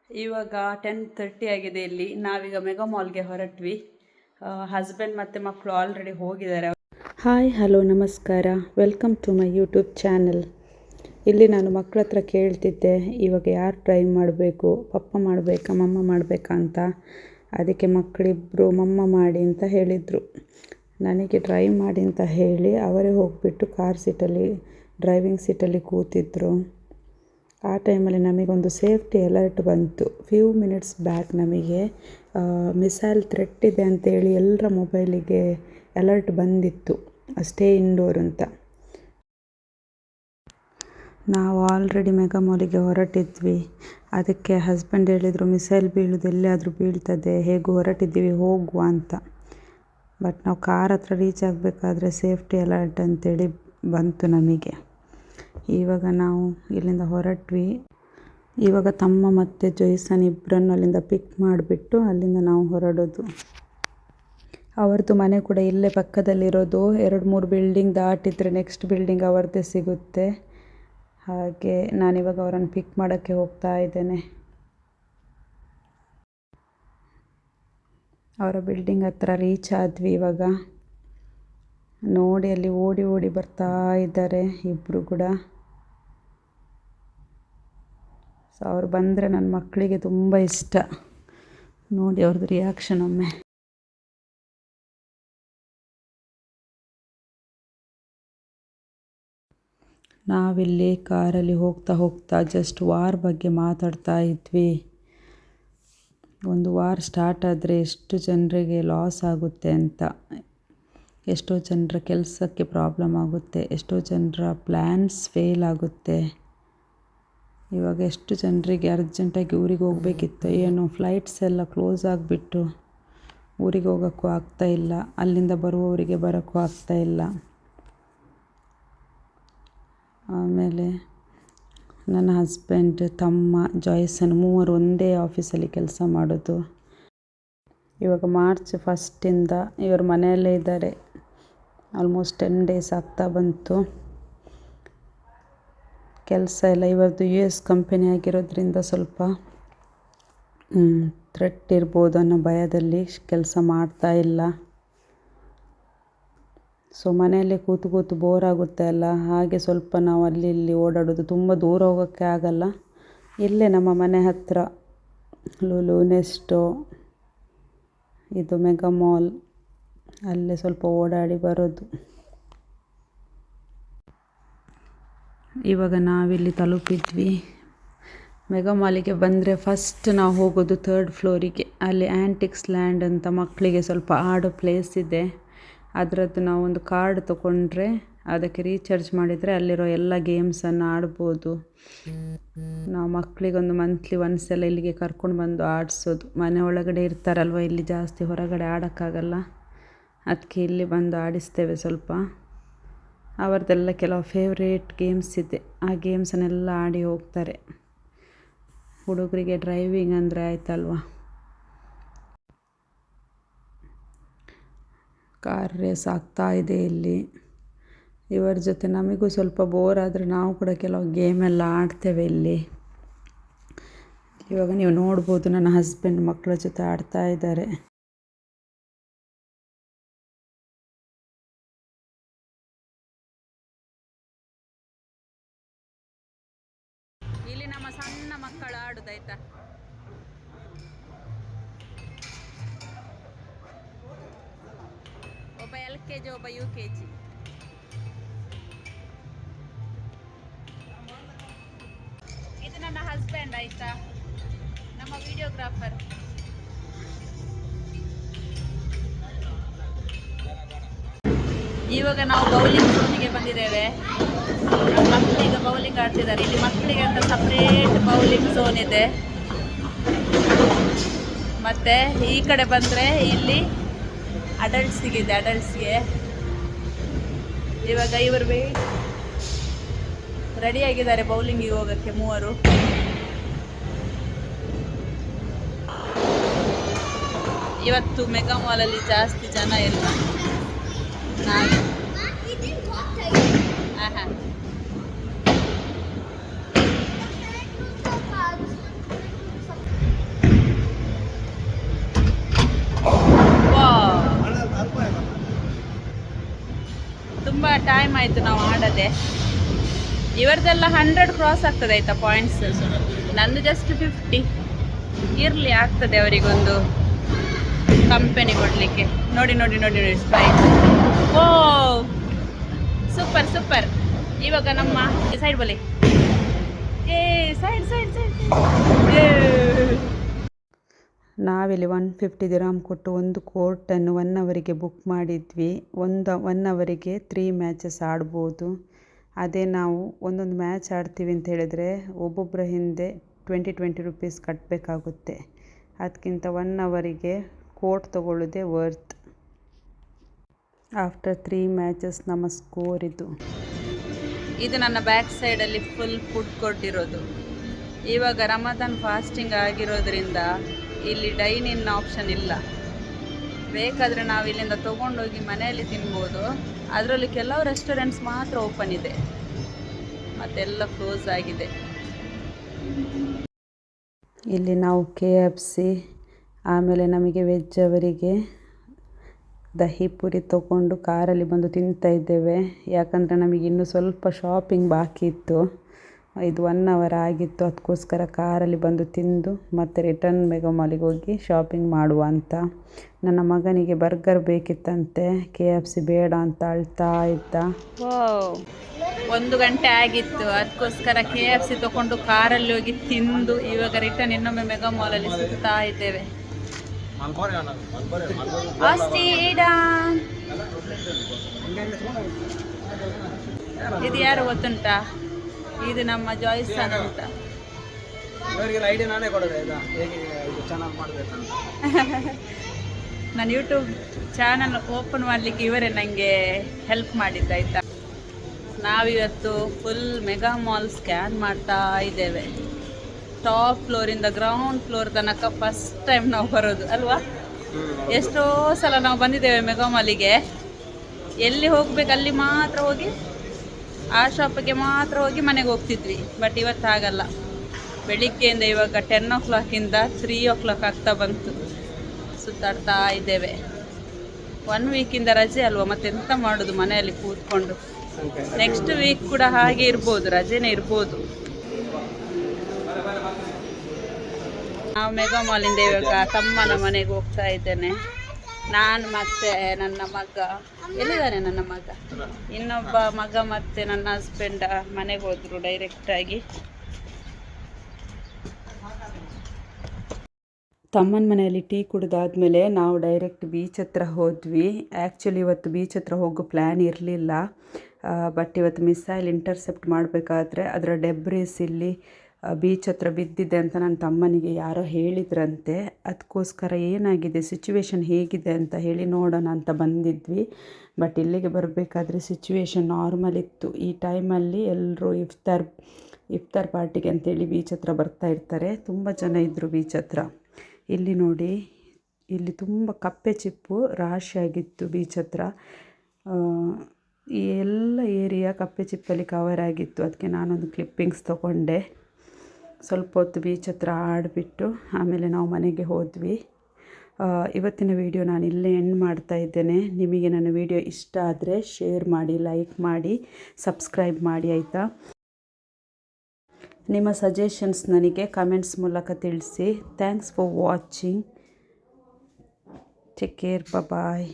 ಇವಾಗ 10:30 ಆಗಿದೆ. ಇಲ್ಲಿ ನಾವೀಗ ಮೆಗಾ ಮಾಲ್ಗೆ ಹೊರಟ್ವಿ. ಹಸ್ಬೆಂಡ್ ಮತ್ತು ಮಕ್ಕಳು ಆಲ್ರೆಡಿ ಹೋಗಿದ್ದಾರೆ. ಹಾಯ್ ಹಲೋ ನಮಸ್ಕಾರ, welcome to my YouTube channel. ಇಲ್ಲಿ ನಾನು ಮಕ್ಕಳ ಹತ್ರ ಕೇಳ್ತಿದ್ದೆ, ಇವಾಗ ಯಾರು ಡ್ರೈವ್ ಮಾಡಬೇಕು, ಪಪ್ಪ ಮಾಡಬೇಕಾ ಮಮ್ಮ ಮಾಡಬೇಕಾ ಅಂತ. ಅದಕ್ಕೆ ಮಕ್ಕಳಿಬ್ಬರು ಮಮ್ಮ ಮಾಡಿ ಅಂತ ಹೇಳಿದರು. ನನಗೆ ಡ್ರೈವ್ ಮಾಡಿ ಅಂತ ಹೇಳಿ ಅವರೇ ಹೋಗಿಬಿಟ್ಟು ಕಾರ್ ಸೀಟಲ್ಲಿ ಡ್ರೈವಿಂಗ್ ಸೀಟಲ್ಲಿ ಕೂತಿದ್ರು. ಆ ಟೈಮಲ್ಲಿ ನಮಗೊಂದು ಸೇಫ್ಟಿ ಅಲರ್ಟ್ ಬಂತು. ಫ್ಯೂ ಮಿನಿಟ್ಸ್ ಬ್ಯಾಕ್ ನಮಗೆ ಮಿಸೈಲ್ ಥ್ರೆಟ್ ಇದೆ ಅಂತೇಳಿ ಎಲ್ಲರ ಮೊಬೈಲಿಗೆ ಅಲರ್ಟ್ ಬಂದಿತ್ತು, ಸ್ಟೇ ಇಂಡೋರ್ ಅಂತ. ನಾವು ಆಲ್ರೆಡಿ ಮೆಗಾ ಮಾಲಿಗೆ ಹೊರಟಿದ್ವಿ. ಅದಕ್ಕೆ ಹಸ್ಬೆಂಡ್ ಹೇಳಿದರು, ಮಿಸೈಲ್ ಬೀಳೋದು ಎಲ್ಲಿಯಾದರೂ ಬೀಳ್ತದೆ, ಹೇಗೂ ಹೊರಟಿದ್ದೀವಿ ಹೋಗುವ ಅಂತ. ಬಟ್ ನಾವು ಕಾರ್ ಹತ್ರ ರೀಚ್ ಆಗಬೇಕಾದ್ರೆ ಸೇಫ್ಟಿ ಅಲರ್ಟ್ ಅಂತೇಳಿ ಬಂತು ನಮಗೆ. ಇವಾಗ ನಾವು ಇಲ್ಲಿಂದ ಹೊರಟ್ವಿ. ಇವಾಗ ತಮ್ಮ ಮತ್ತು ಜೊಯ್ಸನ್ ಇಬ್ಬರನ್ನು ಅಲ್ಲಿಂದ ಪಿಕ್ ಮಾಡಿಬಿಟ್ಟು ಅಲ್ಲಿಂದ ನಾವು ಹೊರಡೋದು. ಅವ್ರದ್ದು ಮನೆ ಕೂಡ ಇಲ್ಲೇ ಪಕ್ಕದಲ್ಲಿರೋದು. 2-3 ಬಿಲ್ಡಿಂಗ್ ದಾಟಿದರೆ ನೆಕ್ಸ್ಟ್ ಬಿಲ್ಡಿಂಗ್ ಅವ್ರದ್ದೇ ಸಿಗುತ್ತೆ. ಹಾಗೆ ನಾನಿವಾಗ ಅವರನ್ನು ಪಿಕ್ ಮಾಡೋಕ್ಕೆ ಹೋಗ್ತಾ ಇದ್ದೇನೆ. ಅವರ ಬಿಲ್ಡಿಂಗ್ ಹತ್ರ ರೀಚ್ ಆದ್ವಿ. ಇವಾಗ ನೋಡಿ ಅಲ್ಲಿ ಓಡಿ ಓಡಿ ಬರ್ತಾ ಇದ್ದಾರೆ ಇಬ್ಬರು ಕೂಡ. ಸೊ ಅವ್ರು ಬಂದರೆ ನನ್ನ ಮಕ್ಕಳಿಗೆ ತುಂಬ ಇಷ್ಟ. ನೋಡಿ ಅವ್ರದ್ದು ರಿಯಾಕ್ಷನ್ ಒಮ್ಮೆ. ನಾವಿಲ್ಲಿ ಕಾರಲ್ಲಿ ಹೋಗ್ತಾ ಜಸ್ಟ್ ವಾರ್ ಬಗ್ಗೆ ಮಾತಾಡ್ತಾ ಇದ್ವಿ. ಒಂದು ವಾರ್ ಸ್ಟಾರ್ಟ್ ಆದರೆ ಎಷ್ಟು ಜನರಿಗೆ ಲಾಸ್ ಆಗುತ್ತೆ ಅಂತ. ಎಷ್ಟೋ ಜನರ ಕೆಲಸಕ್ಕೆ ಪ್ರಾಬ್ಲಮ್ ಆಗುತ್ತೆ, ಎಷ್ಟೋ ಜನರ ಪ್ಲ್ಯಾನ್ಸ್ ಫೇಲ್ ಆಗುತ್ತೆ. ಇವಾಗ ಎಷ್ಟು ಜನರಿಗೆ ಅರ್ಜೆಂಟಾಗಿ ಊರಿಗೆ ಹೋಗಬೇಕಿತ್ತು, ಏನೋ ಫ್ಲೈಟ್ಸ್ ಎಲ್ಲ ಕ್ಲೋಸ್ ಆಗಿಬಿಟ್ಟು ಊರಿಗೆ ಹೋಗೋಕ್ಕೂ ಆಗ್ತಾಯಿಲ್ಲ, ಅಲ್ಲಿಂದ ಬರುವವರಿಗೆ ಬರೋಕ್ಕೂ ಆಗ್ತಾಯಿಲ್ಲ. ಆಮೇಲೆ ನನ್ನ ಹಸ್ಬೆಂಡ್, ತಮ್ಮ, ಜಾಯ್ಸನ್ ಮೂವರು ಒಂದೇ ಆಫೀಸಲ್ಲಿ ಕೆಲಸ ಮಾಡೋದು. ಇವಾಗ ಮಾರ್ಚ್ 1 ಇವರು ಮನೆಯಲ್ಲೇ ಇದ್ದಾರೆ. ಆಲ್ಮೋಸ್ಟ್ 10 ಡೇಸ್ ಆಗ್ತಾ ಬಂತು. ಕೆಲಸ ಎಲ್ಲ ಇವರದ್ದು US ಕಂಪನಿ ಆಗಿರೋದ್ರಿಂದ ಸ್ವಲ್ಪ ಥ್ರೆಟ್ ಇರ್ಬೋದು ಅನ್ನೋ ಭಯದಲ್ಲಿ ಕೆಲಸ ಮಾಡ್ತಾ ಇಲ್ಲ. ಸೊ ಮನೆಯಲ್ಲೇ ಕೂತು ಬೋರ್ ಆಗುತ್ತೆ ಅಲ್ಲ, ಹಾಗೆ ಸ್ವಲ್ಪ ನಾವು ಅಲ್ಲಿ ಇಲ್ಲಿ ಓಡಾಡೋದು. ತುಂಬ ದೂರ ಹೋಗೋಕ್ಕೆ ಆಗಲ್ಲ, ಇಲ್ಲೇ ನಮ್ಮ ಮನೆ ಹತ್ತಿರ ಲೂಲು, ನೆಸ್ಟೋ, ಇದು ಮೆಗಾ ಮಾಲ್, ಅಲ್ಲೇ ಸ್ವಲ್ಪ ಓಡಾಡಿ ಬರೋದು. ಇವಾಗ ನಾವಿಲ್ಲಿ ತಲುಪಿದ್ವಿ. ಮೆಗಾ ಮಾಲಿಗೆ ಬಂದರೆ ಫಸ್ಟ್ ನಾವು ಹೋಗೋದು 3rd ಫ್ಲೋರಿಗೆ. ಅಲ್ಲಿ ಆ್ಯಂಟಿಕ್ಸ್ ಲ್ಯಾಂಡ್ ಅಂತ ಮಕ್ಕಳಿಗೆ ಸ್ವಲ್ಪ ಆಡೋ ಪ್ಲೇಸ್ ಇದೆ. ಅದರದ್ದು ನಾವು ಒಂದು ಕಾರ್ಡ್ ತೊಗೊಂಡ್ರೆ ಅದಕ್ಕೆ ರೀಚಾರ್ಜ್ ಮಾಡಿದರೆ ಅಲ್ಲಿರೋ ಎಲ್ಲ ಗೇಮ್ಸನ್ನು ಆಡ್ಬೋದು. ನಾವು ಮಕ್ಕಳಿಗೊಂದು ಮಂತ್ಲಿ ಒನ್ಸ್ ಎಲ್ಲ ಇಲ್ಲಿಗೆ ಕರ್ಕೊಂಡು ಬಂದು ಆಡಿಸೋದು. ಮನೆ ಒಳಗಡೆ ಇರ್ತಾರಲ್ವ, ಇಲ್ಲಿ ಜಾಸ್ತಿ ಹೊರಗಡೆ ಆಡೋಕ್ಕಾಗಲ್ಲ, ಅದಕ್ಕೆ ಇಲ್ಲಿ ಬಂದು ಆಡಿಸ್ತೇವೆ ಸ್ವಲ್ಪ. ಅವರದ್ದೆಲ್ಲ ಕೆಲವು ಫೇವ್ರೇಟ್ ಗೇಮ್ಸ್ ಇದೆ, ಆ ಗೇಮ್ಸನ್ನೆಲ್ಲ ಆಡಿ ಹೋಗ್ತಾರೆ. ಹುಡುಗರಿಗೆ ಡ್ರೈವಿಂಗ್ ಅಂದರೆ ಆಯ್ತಲ್ವ. ಕಾರ್ ರೇಸ್ ಆಗ್ತಾ ಇದೆ ಇಲ್ಲಿ. ಇವರ ಜೊತೆ ನಮಗೂ ಸ್ವಲ್ಪ ಬೋರ್ ಆದರೆ ನಾವು ಕೂಡ ಕೆಲವು ಗೇಮೆಲ್ಲ ಆಡ್ತೇವೆ ಇಲ್ಲಿ. ಇವಾಗ ನೀವು ನೋಡ್ಬೋದು, ನನ್ನ ಹಸ್ಬೆಂಡ್ ಮಕ್ಕಳ ಜೊತೆ ಆಡ್ತಾ ಇದ್ದಾರೆ. ಇಲ್ಲಿ ನಮ್ಮ ಸಣ್ಣ ಮಕ್ಕಳು ಆಡುದಾಯ್ತಾ. ಒಬ್ಬ LKG, ಒಬ್ಬ UKG. ಇದು ನನ್ನ ಹಸ್ಬೆಂಡ್ ಆಯ್ತಾ, ನಮ್ಮ ವಿಡಿಯೋಗ್ರಾಫರ್. ಇವಾಗ ನಾವು ಬೌಲಿಂಗ್ ಝೋನಿಗೆ ಬಂದಿದ್ದೇವೆ. ಮಕ್ಕಳೀಗ ಬೌಲಿಂಗ್ ಆಡ್ತಿದ್ದಾರೆ. ಇಲ್ಲಿ ಮಕ್ಕಳಿಗೆ ಅಂತ ಸಪ್ರೇಟ್ ಬೌಲಿಂಗ್ ಝೋನ್ ಇದೆ. ಮತ್ತು ಈ ಕಡೆ ಬಂದರೆ ಇಲ್ಲಿ ಅಡಲ್ಟ್ಸಿಗೆ. ಇವಾಗ ಇವರು ರೆಡಿಯಾಗಿದ್ದಾರೆ ಬೌಲಿಂಗಿಗೆ ಹೋಗೋಕ್ಕೆ ಮೂವರು. ಇವತ್ತು ಮೆಗಾ ಮಾಲಲ್ಲಿ ಜಾಸ್ತಿ ಜನ ಇಲ್ಲ. ಟೈಮ್ ಆಯಿತು ನಾವು ಆಡದೆ. ಇವರದೆಲ್ಲ 100 ಕ್ರಾಸ್ ಆಗ್ತದೆ ಆಯಿತಾ ಪಾಯಿಂಟ್ಸ್. ನಂದು ಜಸ್ಟ್ 50. ಇರಲಿ, ಆಗ್ತದೆ ಅವರಿಗೊಂದು ಕಂಪನಿ ಕೊಡಲಿಕ್ಕೆ. ನೋಡಿ ನೋಡಿ ನೋಡಿ ನೋಡಿ ಸ್ಟ್ರೈಕ್. ಓ ಸೂಪರ್ ಸೂಪರ್. ಇವಾಗ ನಮ್ಮ ಸೈಡ್ ಬಲಿ. Side side side. ನಾವಿಲ್ಲಿ 150 ದಿರಾಮ್ ಕೊಟ್ಟು ಒಂದು ಕೋರ್ಟನ್ನು 1 ಅವರಿಗೆ ಬುಕ್ ಮಾಡಿದ್ವಿ. 1 ಅವರಿಗೆ 3 ಮ್ಯಾಚಸ್ ಆಡ್ಬೋದು. ಅದೇ ನಾವು ಒಂದೊಂದು ಮ್ಯಾಚ್ ಆಡ್ತೀವಿ ಅಂತ ಹೇಳಿದರೆ ಒಬ್ಬೊಬ್ಬರ ಹಿಂದೆ 20 ರೂಪೀಸ್ ಕಟ್ಟಬೇಕಾಗುತ್ತೆ. ಅದಕ್ಕಿಂತ 1 ಅವರಿಗೆ ಕೋರ್ಟ್ ತಗೊಳ್ಳೋದೇ ವರ್ತ್. ಆಫ್ಟರ್ 3 ಮ್ಯಾಚಸ್ ನಮ್ಮ ಸ್ಕೋರ್ ಇದು ನನ್ನ ಬ್ಯಾಕ್ ಸೈಡಲ್ಲಿ ಫುಲ್ ಫುಡ್ ಕೊಟ್ಟಿರೋದು. ಇವಾಗ ರಮದಾನ್ ಫಾಸ್ಟಿಂಗ್ ಆಗಿರೋದ್ರಿಂದ ಇಲ್ಲಿ ಡೈನಿನ್ ಆಪ್ಷನ್ ಇಲ್ಲ. ಬೇಕಾದರೆ ನಾವು ಇಲ್ಲಿಂದ ತೊಗೊಂಡೋಗಿ ಮನೆಯಲ್ಲಿ ತಿನ್ಬೋದು. ಅದರಲ್ಲಿ ಕೆಲವು ರೆಸ್ಟೋರೆಂಟ್ಸ್ ಮಾತ್ರ ಓಪನ್ ಇದೆ, ಮತ್ತೆಲ್ಲ ಕ್ಲೋಸ್ ಆಗಿದೆ. ಇಲ್ಲಿ ನಾವು KFC, ಆಮೇಲೆ ನಮಗೆ ವೆಜ್ ಅವರಿಗೆ ದಹಿ ಪುರಿ ತೊಗೊಂಡು ಕಾರಲ್ಲಿ ಬಂದು ತಿಂತಾ ಇದ್ದೇವೆ. ಯಾಕಂದರೆ ನಮಗೆ ಇನ್ನೂ ಸ್ವಲ್ಪ ಶಾಪಿಂಗ್ ಬಾಕಿ ಇತ್ತು. ಇದು 1 ಅವರ್ ಆಗಿತ್ತು. ಅದಕ್ಕೋಸ್ಕರ ಕಾರಲ್ಲಿ ಬಂದು ತಿಂದು ಮತ್ತೆ ರಿಟರ್ನ್ ಮೆಗಾ ಮಾಲಿಗೆ ಹೋಗಿ ಶಾಪಿಂಗ್ ಮಾಡುವ ಅಂತ. ನನ್ನ ಮಗನಿಗೆ ಬರ್ಗರ್ ಬೇಕಿತ್ತಂತೆ, KFC ಬೇಡ ಅಂತ ಅಳ್ತಾ ಇದ್ದ. 1 ಗಂಟೆ ಆಗಿತ್ತು. ಅದಕ್ಕೋಸ್ಕರ KFC ತೊಗೊಂಡು ಕಾರಲ್ಲಿ ಹೋಗಿ ತಿಂದು ಇವಾಗ ರಿಟರ್ನ್ ಇನ್ನೊಮ್ಮೆ ಮೆಗಾ ಮಾಲಲ್ಲಿ ಸುತ್ತಾ ಇದ್ದೇವೆ. ಇದು ಯಾರು ಗೊತ್ತುಂಟಾ? ಇದು ನಮ್ಮ ಜಾಯ್ಸನ್ ಅಂತ. ನಾನು ಯೂಟ್ಯೂಬ್ ಚಾನಲ್ ಓಪನ್ ಮಾಡಲಿಕ್ಕೆ ಇವರೇ ನನಗೆ ಹೆಲ್ಪ್ ಮಾಡಿದ್ದಾಯ್ತಾ. ನಾವಿವತ್ತು ಫುಲ್ ಮೆಗಾ ಮಾಲ್ ಸ್ಕ್ಯಾನ್ ಮಾಡ್ತಾ ಇದ್ದೇವೆ. ಟಾಪ್ ಫ್ಲೋರಿಂದ ಗ್ರೌಂಡ್ ಫ್ಲೋರ್ ತನಕ ಫಸ್ಟ್ ಟೈಮ್ ನಾವು ಬರೋದು ಅಲ್ವಾ? ಎಷ್ಟೋ ಸಲ ನಾವು ಬಂದಿದ್ದೇವೆ ಮೆಗಾ ಮಾಲಿಗೆ. ಎಲ್ಲಿ ಹೋಗ್ಬೇಕು ಅಲ್ಲಿ ಮಾತ್ರ ಹೋಗಿ, ಆ ಶಾಪಿಗೆ ಮಾತ್ರ ಹೋಗಿ ಮನೆಗೆ ಹೋಗ್ತಿದ್ವಿ. ಬಟ್ ಇವತ್ತು ಹಾಗಲ್ಲ. ಬೆಳಿಗ್ಗೆಯಿಂದ ಇವಾಗ 10 o'clock 3 o'clock ಆಗ್ತಾ ಬಂತು. ಸುತ್ತಾಡ್ತಾ ಇದ್ದೇವೆ. 1 ವೀಕಿಂದ ರಜೆ ಅಲ್ವಾ, ಮತ್ತೆಂತ ಮಾಡೋದು ಮನೆಯಲ್ಲಿ ಕೂತ್ಕೊಂಡು. ನೆಕ್ಸ್ಟ್ ವೀಕ್ ಕೂಡ ಹಾಗೆ ಇರ್ಬೋದು, ರಜೆನೇ ಇರ್ಬೋದು. ನಾವು ಮೆಗಾ ಮಾಲಿಂದ ಇವಾಗ ತಮ್ಮನ ಮನೆಗೆ ಹೋಗ್ತಾ ಇದ್ದೇನೆ. ನಾನು ಮತ್ತೆ ನನ್ನ ಮಗ. ಎಲ್ಲಿದ್ದಾನೆ ನನ್ನ ಮಗ? ಇನ್ನೊಬ್ಬ ಮಗ ಮತ್ತು ನನ್ನ ಹಸ್ಬೆಂಡ್ ಮನೆಗೆ ಹೋದರು ಡೈರೆಕ್ಟಾಗಿ. ತಮ್ಮನ ಮನೆಯಲ್ಲಿ ಟೀ ಕುಡಿದಾದ್ಮೇಲೆ ನಾವು ಡೈರೆಕ್ಟ್ ಬೀಚ್ ಹತ್ರ ಹೋದ್ವಿ. ಆ್ಯಕ್ಚುಲಿ ಇವತ್ತು ಬೀಚ್ ಹತ್ರ ಹೋಗೋ ಪ್ಲ್ಯಾನ್ ಇರಲಿಲ್ಲ. ಬಟ್ ಇವತ್ತು ಮಿಸೈಲ್ ಇಂಟರ್ಸೆಪ್ಟ್ ಮಾಡಬೇಕಾದ್ರೆ ಅದರ ಡೆಬ್ರೀಸ್ ಇಲ್ಲಿ ಬೀಚ್ ಹತ್ರ ಬಿದ್ದಿದೆ ಅಂತ ನನ್ನ ತಮ್ಮನಿಗೆ ಯಾರೋ ಹೇಳಿದ್ರಂತೆ. ಅದಕ್ಕೋಸ್ಕರ ಏನಾಗಿದೆ, ಸಿಚುವೇಶನ್ ಹೇಗಿದೆ ಅಂತ ಹೇಳಿ ನೋಡೋಣ ಅಂತ ಬಂದಿದ್ವಿ. ಬಟ್ ಇಲ್ಲಿಗೆ ಬರಬೇಕಾದ್ರೆ ಸಿಚುವೇಶನ್ ನಾರ್ಮಲ್ ಇತ್ತು. ಈ ಟೈಮಲ್ಲಿ ಎಲ್ಲರೂ ಇಫ್ತಾರ್ ಪಾರ್ಟಿಗೆ ಅಂತೇಳಿ ಬೀಚ್ ಹತ್ರ ಬರ್ತಾ ಇರ್ತಾರೆ. ತುಂಬ ಜನ ಇದ್ದರು ಬೀಚ್ ಹತ್ರ. ಇಲ್ಲಿ ನೋಡಿ, ಇಲ್ಲಿ ತುಂಬ ಕಪ್ಪೆ ಚಿಪ್ಪು ರಾಶಿಯಾಗಿತ್ತು ಬೀಚ್ ಹತ್ರ. ಈ ಎಲ್ಲ ಏರಿಯಾ ಕಪ್ಪೆ ಚಿಪ್ಪಲ್ಲಿ ಕವರ್ ಆಗಿತ್ತು. ಅದಕ್ಕೆ ನಾನೊಂದು ಕ್ಲಿಪ್ಪಿಂಗ್ಸ್ ತೊಗೊಂಡೆ. ಸ್ವಲ್ಪ ಹೊತ್ತು ಬೀಚ್ ಹತ್ರ ಆಡಿಬಿಟ್ಟು ಆಮೇಲೆ ನಾವು ಮನೆಗೆ ಹೋದ್ವಿ. ಇವತ್ತಿನ ವಿಡಿಯೋ ನಾನು ಇಲ್ಲೇ ಎಂಡ್ ಮಾಡ್ತಾ ಇದ್ದೇನೆ. ನಿಮಗೆ ನನ್ನ ವಿಡಿಯೋ ಇಷ್ಟ ಆದರೆ ಶೇರ್ ಮಾಡಿ, ಲೈಕ್ ಮಾಡಿ, ಸಬ್ಸ್ಕ್ರೈಬ್ ಮಾಡಿ ಆಯಿತಾ. ನಿಮ್ಮ ಸಜೆಷನ್ಸ್ ನನಗೆ ಕಮೆಂಟ್ಸ್ ಮೂಲಕ ತಿಳಿಸಿ. Thanks for watching. Take care. Bye.